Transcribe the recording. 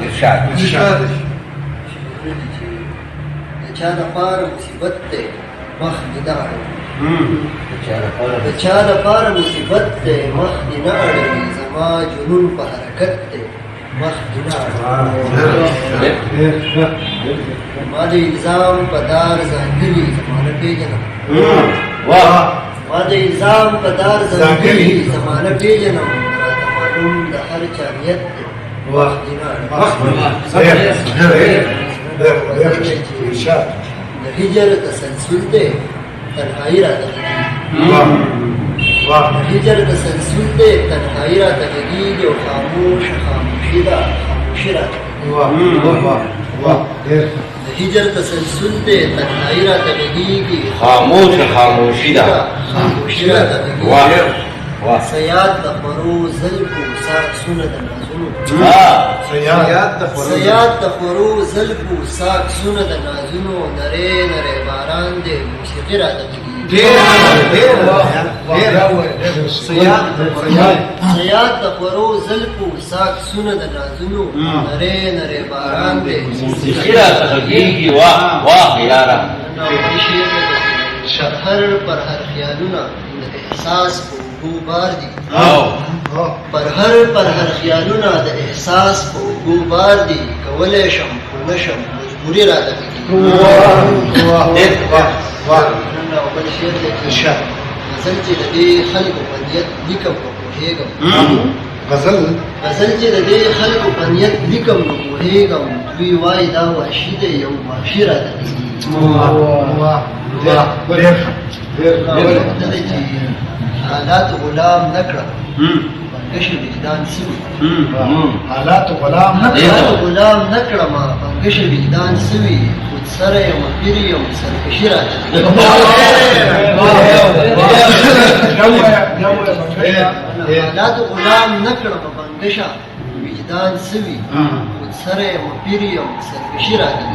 ارشاد د چا لپاره مصیبت دی مخ دې نه اړوي د چا لپاره مصیبت دی مخ دې نه اړوي زما جنون په حرکت دی مخ دې نه اړوي ما د الزام په دار ځانګړي زمانه پېژنم ما د الزام په دار ځانګړي زمانه پېژنم راته معلوم د هر چا نیت دی مخ دې نه اړوي د هجر تسلسل دی تنهایی را تغییږي د هجر تسلسل دی تنهایی را تغییږي او خاموشي ده خاموشي را تغییږي د هجر تسلسل دی تنهایی را تغییږي خاموشي ده خاموشي را تغییږي سیاد د خورو زلفو ساکسونه د نازونو سیاد د خورو زلفو ساکسونه د نازونو نری نری باران دی موسیقي را تغیږي سیاد د خورو زلفو ساکسونه د نازونو نری نری باران دی موسیقي را تغیږي واه یاره پر هر خیالونه د احساس په بار دي پر هر خیالونه د احساس په اوږو بار دي کولی شم خو نشم مجبوري را ده بل شعر دی غزل چې د دې خلکو په نیت لیکم نو پوهېږم غزل چې د دې خلکو په نیت لیکم نو پوهېږم دوی وایي دا وحشي دی یو وحشي را ده حالات غلام نکړه بنگش وجدان سوي حالات غلام نکړه ما بنگش وجدان سوي خود سره یم پیر یم سرکشي راته حالات غلام نکړه ما بنگش وجدان سوي خود سره یم پیر یم سرکشي راته